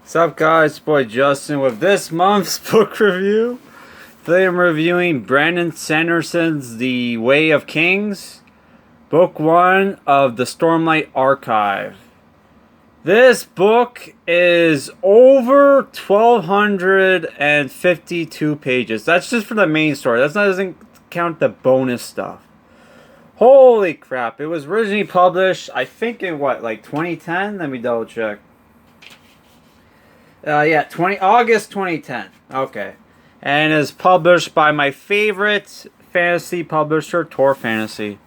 What's up, guys? It's boy Justin with this month's book review. Today I'm reviewing Brandon Sanderson's The Way of Kings, Book 1 of the Stormlight Archive. This book is over 1,252 pages. That's just for the main story. That doesn't count the bonus stuff. Holy crap. It was originally published, I think in like 2010? Let me double check. August 2010. Okay. And is published by my favorite fantasy publisher, Tor Fantasy.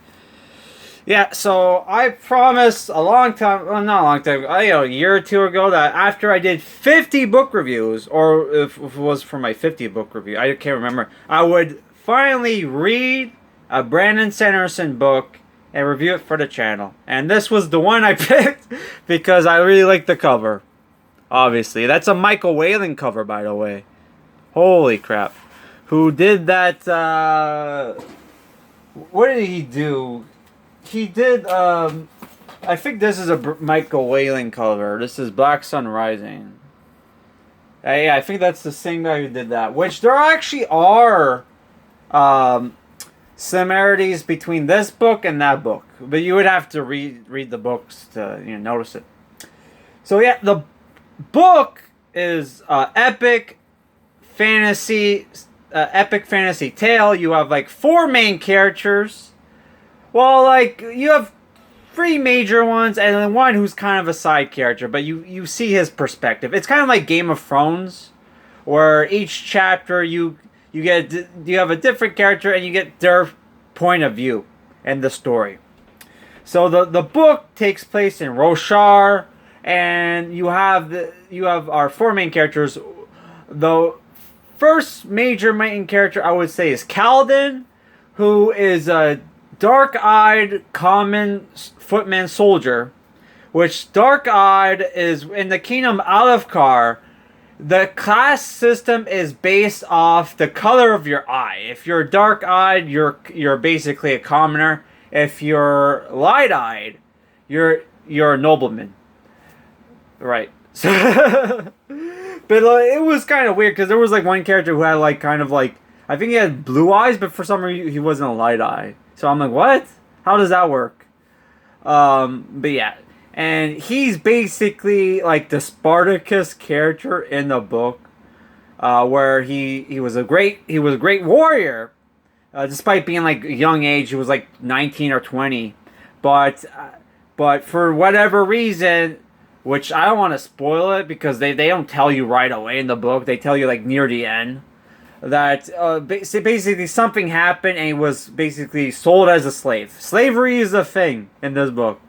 Yeah, so I promised a long time, well, not a long time, a year or two ago, that after I did 50 book reviews, or if it was for my 50th book review, I can't remember, I would finally read a Brandon Sanderson book and review it for the channel. And this was the one I picked because I really like the cover. Obviously. That's a Michael Whalen cover, by the way. Holy crap. Who did that, what did he do? He did, I think this is a Michael Whalen cover. This is Black Sun Rising. Yeah, I think that's the same guy who did that. Which there actually are, similarities between this book and that book. But you would have to read the books to, notice it. So yeah, the book is epic fantasy tale. You have like 4 main characters. Well, like you have 3 major ones and then one who's kind of a side character, but you see his perspective. It's kind of like Game of Thrones, where each chapter you have a different character and you get their point of view in the story. So the book takes place in Roshar. And you have our 4 main characters. The first major main character I would say is Kaladin, who is a dark-eyed common footman soldier. Which dark-eyed is in the kingdom Alefkar. The class system is based off the color of your eye. If you're dark-eyed, you're basically a commoner. If you're light-eyed, you're a nobleman. Right. But it was kind of weird because there was like one character who had like kind of like, I think he had blue eyes, but for some reason he wasn't a light eye. So I'm like, what? How does that work? But yeah, and he's basically like the Spartacus character in the book, where he was a great warrior, despite being like a young age. He was like 19 or 20, but for whatever reason. Which I don't want to spoil it because they don't tell you right away in the book. They tell you like near the end that basically something happened and he was basically sold as a slave. Slavery is a thing in this book.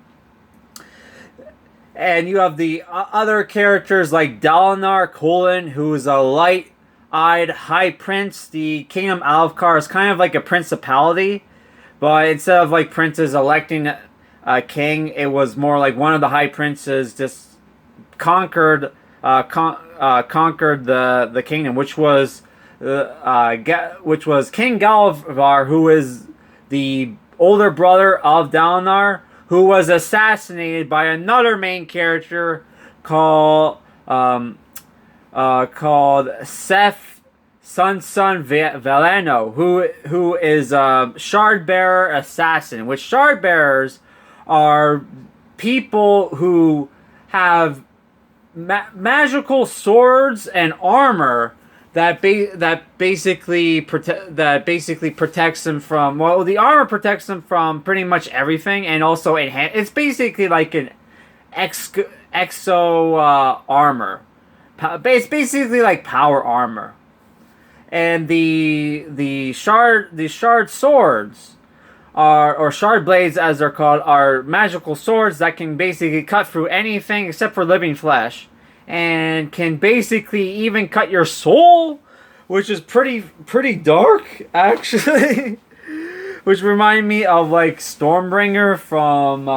And you have the other characters like Dalinar Kholin, who is a light-eyed high prince. The kingdom Alefkar is kind of like a principality, but instead of like princes electing a king, it was more like one of the high princes just conquered the kingdom, which was King Galvar, who is the older brother of Dalinar, who was assassinated by another main character called Seth Sun Veleno, who is a shard bearer assassin. Which shard bearers are people who have magical swords and armor that basically protects them from, well, the armor protects them from pretty much everything, and also it's basically like an exo armor. It's basically like power armor, and the shard swords or shard blades, as they're called, are magical swords that can basically cut through anything except for living flesh, and can basically even cut your soul, which is pretty dark, actually. Which reminded me of like Stormbringer from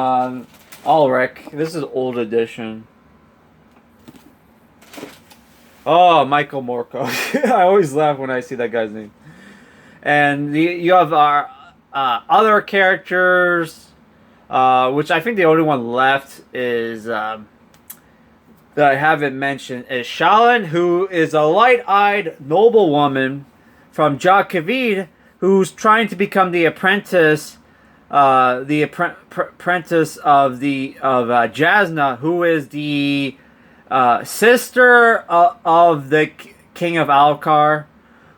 Ulrich. This is old edition. Oh, Michael Moorcock. I always laugh when I see that guy's name. And you have our other characters, which I think the only one left is that I haven't mentioned is Shalin, who is a light-eyed noblewoman from Jaquavid, who's trying to become the apprentice of Jasna, who is the sister of the king of Alcar,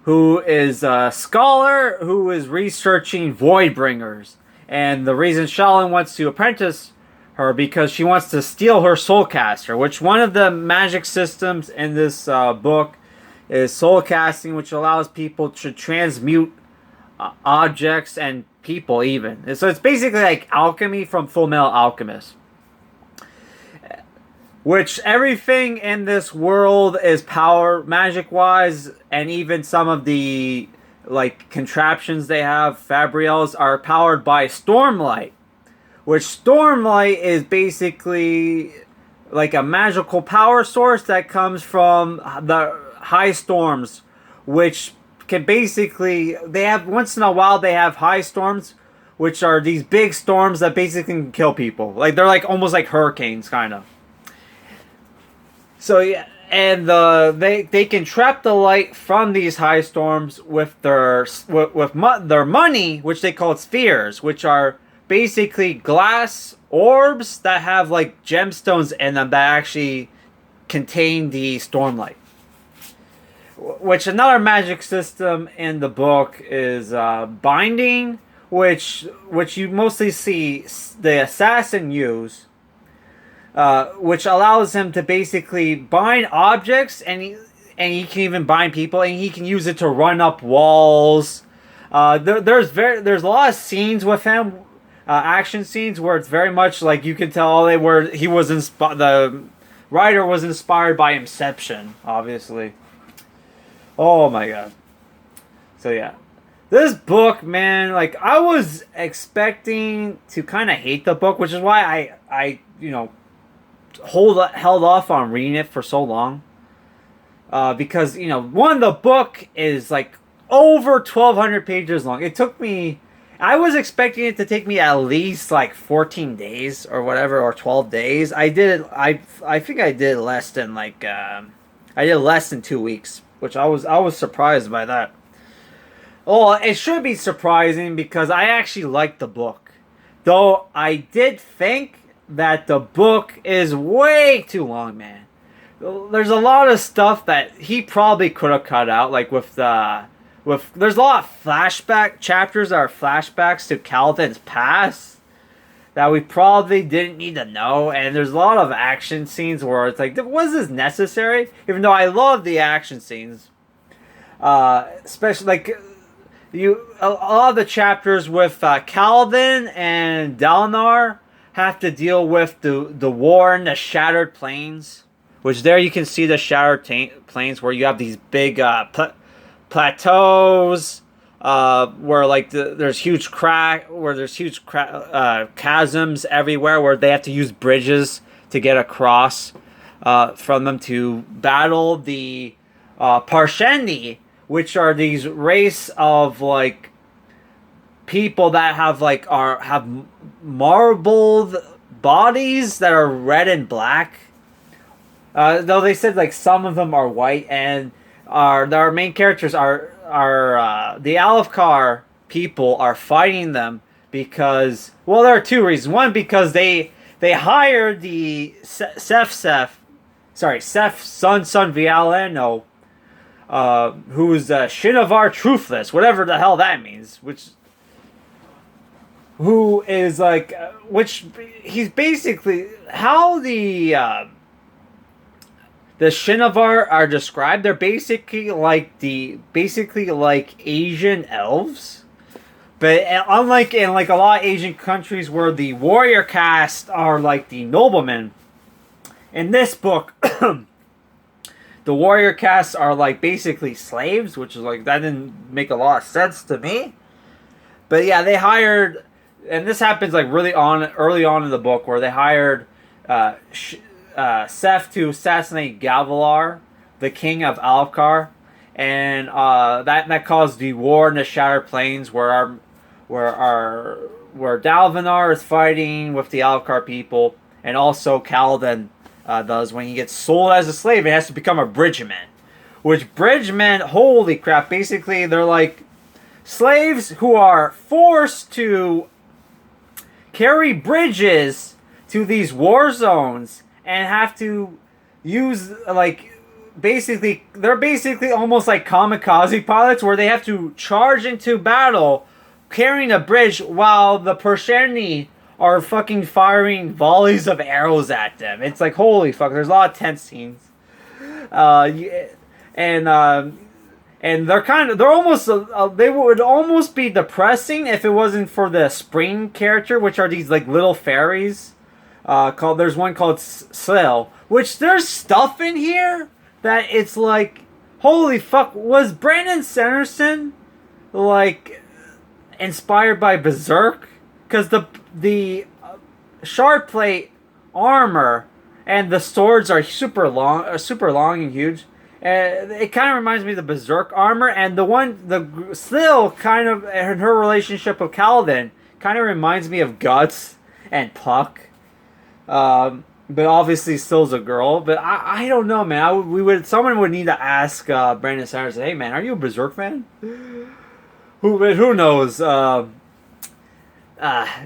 who is a scholar who is researching Voidbringers. And the reason Shalin wants to apprentice her because she wants to steal her soulcaster, which one of the magic systems in this book is soul casting, which allows people to transmute objects and people even. So it's basically like alchemy from Full Metal Alchemist. Which everything in this world is power magic wise, and even some of the like contraptions they have, Fabriels, are powered by Stormlight. Which Stormlight is basically like a magical power source that comes from the high storms, which can basically, they have, once in a while they have high storms, which are these big storms that basically can kill people. Like they're like almost like hurricanes, kind of. So yeah, and they can trap the light from these high storms with their money, which they call spheres, which are basically glass orbs that have like gemstones in them that actually contain the stormlight. Which another magic system in the book is binding, which you mostly see the assassin use, which allows him to basically bind objects, and he can even bind people, and he can use it to run up walls. There's a lot of scenes with him. Action scenes where it's very much like you can tell the writer was inspired by Inception, obviously. Oh my god. So yeah. This book, man, like I was expecting to kind of hate the book, which is why I held off on reading it for so long. Because, one, the book is like over 1,200 pages long. It took me, I was expecting it to take me at least like 14 days or whatever, or 12 days. I think I did less than I did less than 2 weeks, which I was surprised by that. Oh, it should be surprising because I actually liked the book. Though I did think that the book is way too long, man. There's a lot of stuff that he probably could have cut out, like there's a lot of flashback chapters that are flashbacks to Calvin's past that we probably didn't need to know, and there's a lot of action scenes where it's like, was this necessary? Even though I love the action scenes, especially like a lot of the chapters with Calvin and Dalinar have to deal with the war in the Shattered Plains, which there you can see the Shattered Plains where you have these big plateaus where like there's huge chasms everywhere where they have to use bridges to get across from them to battle the Parshendi, which are these race of like people that have marbled bodies that are red and black. Though they said like some of them are white, and our main characters are the Alfcar people are fighting them because, well, there are two reasons. One, because they hired the Seth Son Vialeno, who's Shinovar Truthless, whatever the hell that means, who is like, which he's basically how the Shinovar are described. They're basically like Asian elves, but unlike in like a lot of Asian countries where the warrior caste are like the noblemen, in this book, the warrior castes are like basically slaves, which is like, that didn't make a lot of sense to me. But yeah, they hired, and this happens like early on in the book, where they hired Seth to assassinate Gavilar, the king of Alfcar, and that caused the war in the Shattered Plains, where Dalvinar is fighting with the Alfcar people, and also Kaladin does when he gets sold as a slave. He has to become a bridgeman. Which bridgemen, holy crap, basically they're like slaves who are forced to carry bridges to these war zones and have to use like they're basically almost like kamikaze pilots where they have to charge into battle carrying a bridge while the Persheni are fucking firing volleys of arrows at them. It's like holy fuck. There's a lot of tense scenes. And they're almost they would almost be depressing if it wasn't for the spring character, which are these like little fairies. There's one called Slill, which there's stuff in here that it's like holy fuck. Was Brandon Sanderson like inspired by Berserk? Because the sharp plate armor and the swords are super long and huge. It kind of reminds me of the Berserk armor, and the Slill kind of, and her relationship with Kaladin kind of reminds me of Guts and Puck. But obviously Still's a girl. But I don't know, man. Someone would need to ask Brandon Sanderson, hey man, are you a Berserk fan? Who knows? Yeah,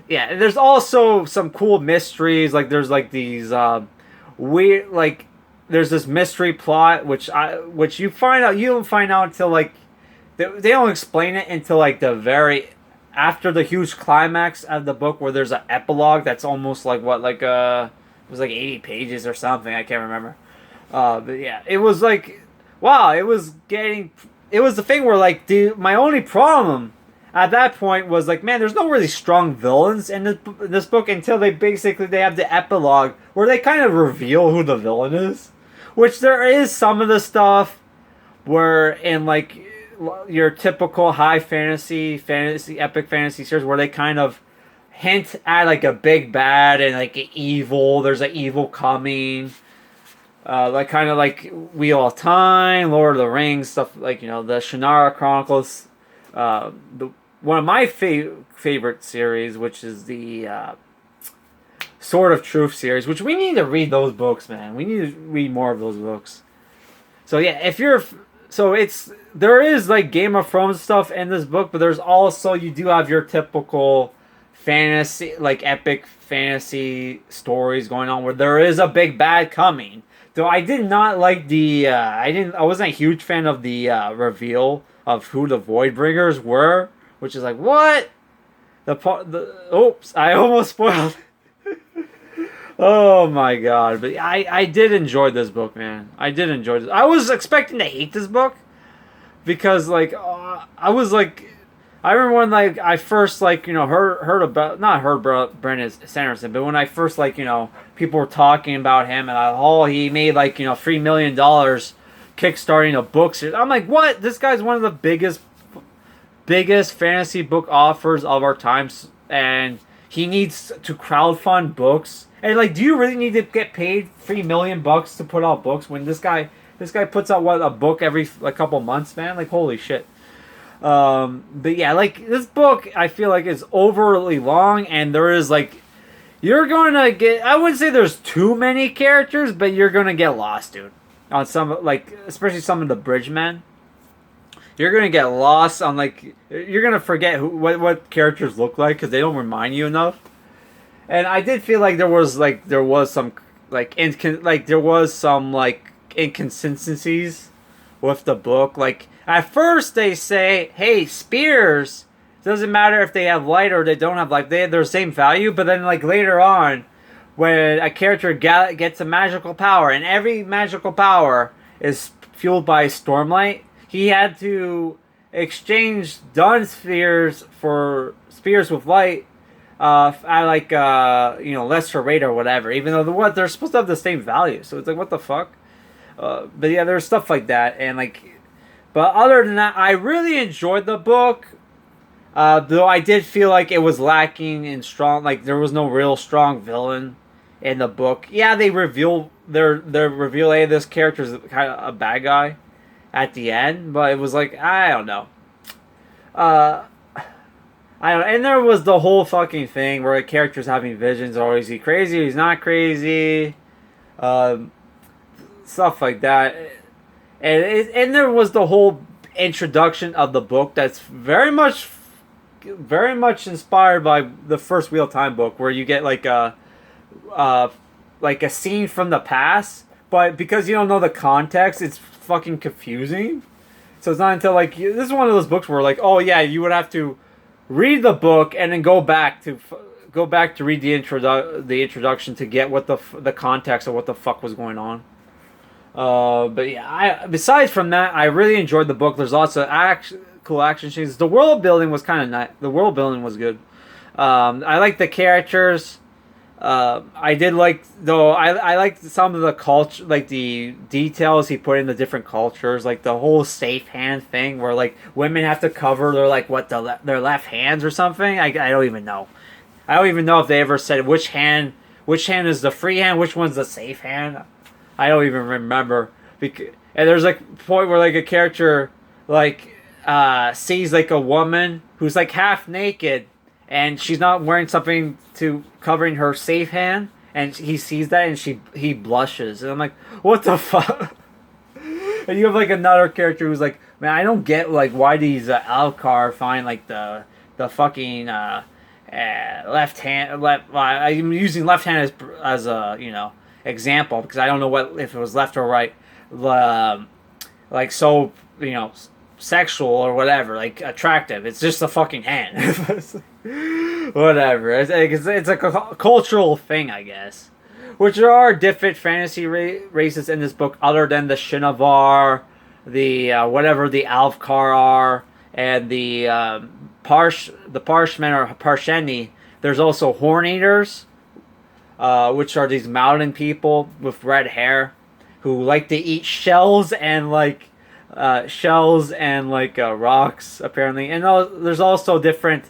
there's also some cool mysteries. Like there's like these weird like there's this mystery plot which you don't find out until like they don't explain it until like the very after the huge climax of the book where there's an epilogue that's almost like it was like 80 pages or something. I can't remember. But yeah, it was like wow, it was the thing where like my only problem at that point was like, man, there's no really strong villains in this book until they have the epilogue where they kind of reveal who the villain is. Which there is some of the stuff where in like your typical high fantasy, epic fantasy series where they kind of hint at like a big bad and like evil. There's an evil coming. Like kind of like Wheel of Time, Lord of the Rings, stuff like, the Shannara Chronicles. One of my favorite series, which is the Sword of Truth series, which we need to read those books, man. We need to read more of those books. So yeah, there is like Game of Thrones stuff in this book, but there's also, you do have your typical fantasy, like epic fantasy stories going on where there is a big bad coming. Though I did not like I wasn't a huge fan of the reveal of who the Voidbringers were, which is like, what? Oops, I almost spoiled. Oh my god, but I did enjoy this book, man. I did enjoy this. I was expecting to hate this book because like I remember when like I first like heard about Brandon Sanderson, but when I first like people were talking about him and he made like $3 million kickstarting a book series. I'm like, what? This guy's one of the biggest fantasy book authors of our times, and he needs to crowdfund books. And like, do you really need to get paid $3 million to put out books when this guy puts out a book every like couple months, man? Like, holy shit. But yeah, like this book I feel like is overly long, and there is like you're gonna get, I wouldn't say there's too many characters, but you're gonna get lost, dude. On some, like, especially some of the bridgemen. You're gonna get lost on like you're gonna forget what characters look like because they don't remind you enough. And I did feel like there was some inconsistencies with the book. Like at first they say, "Hey, spears, doesn't matter if they have light or they don't have light; they have their same value." But then like later on, when a character gets a magical power, and every magical power is fueled by Stormlight, he had to exchange Dawn spheres for spears with light. At like lesser rate or whatever, even though they're supposed to have the same value, so it's like what the fuck. But yeah, there's stuff like that, and like, but other than that, I really enjoyed the book. Though I did feel like it was lacking in strong, like there was no real strong villain in the book. Yeah, they reveal hey, this character's kind of a bad guy at the end, but it was like I don't know. And there was the whole fucking thing where a character's having visions, or is he crazy, or he's not crazy. um, stuff like that. And there was the whole introduction of the book that's very much inspired by the first Wheel of Time book, where you get like a scene from the past, but because you don't know the context, it's fucking confusing. So it's not until like this is one of those books where like, oh yeah, you would have to read the book and then go back to read the introduction to get what the context of what the fuck was going on. But yeah, besides from that, I really enjoyed the book. There's lots of cool action scenes. The world building was kind of nice. The world building was good. I liked the characters. I did like, though, I liked some of the culture, like the details he put in the different cultures, like the whole safe hand thing where like women have to cover their like their left hands or something. I don't even know. I don't even know if they ever said which hand is the free hand, which one's the safe hand. I don't even remember. And there's like a point where like a character like sees like a woman who's like half naked and she's not wearing something to covering her safe hand, and he sees that and he blushes, and I'm like, what the fuck? And you have like another character who's like, man, I don't get like why these Alcar find like the fucking left hand. I'm using left hand as a example because I don't know what if it was left or right. Like so sexual or whatever, like attractive. It's just a fucking hand. Whatever. It's like a cultural thing, I guess. Which there are different fantasy races in this book other than the Shinovar, the whatever the Alfcar are, and the Parshmen or Parsheni. There's also Horn Eaters, which are these mountain people with red hair who like to eat shells and rocks apparently. And there's also different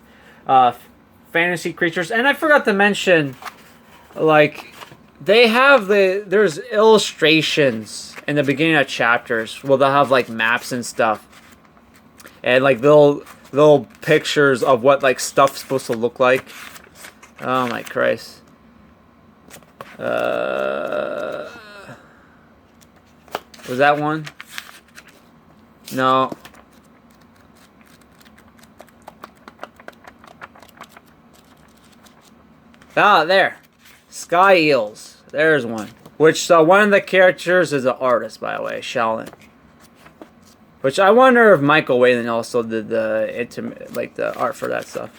fantasy creatures. And I forgot to mention, like, there's illustrations in the beginning of chapters. Well, they'll have like maps and stuff, and like little pictures of what like stuff's supposed to look like. Oh my Christ. Was that one? No. Ah, there. Sky Eels. There's one. Which, one of the characters is an artist, by the way, Shaolin. Which I wonder if Michael Whalen also did the art for that stuff.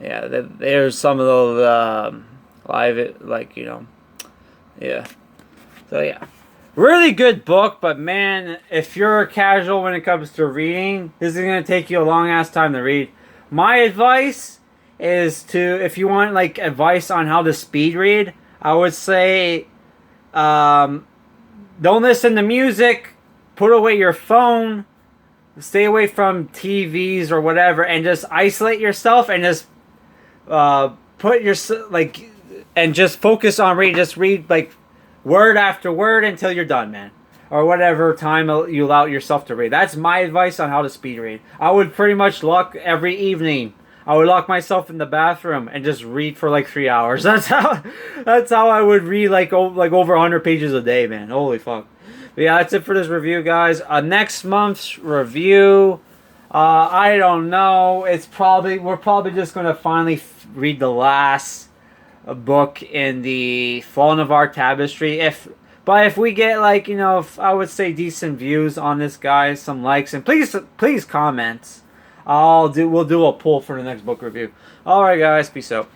Yeah, there's some of those live, yeah. So yeah, really good book. But man, if you're casual when it comes to reading, this is gonna take you a long ass time to read. My advice is if you want like advice on how to speed read, I would say, don't listen to music. Put away your phone. Stay away from TVs or whatever, and just isolate yourself and just and just focus on reading. Just read like word after word until you're done, man, or whatever time you allow yourself to read. That's my advice on how to speed read. I would pretty much every evening. I would lock myself in the bathroom and just read for like 3 hours. That's how I would read like over 100 pages a day, man. Holy fuck. But yeah, that's it for this review, guys. Next month's review, I don't know. We're probably just gonna finally read the last book in the Fall Navarre Tapestry. If we get I would say decent views on this, guys, some likes, and please comment. We'll do a poll for the next book review. All right, guys, peace out.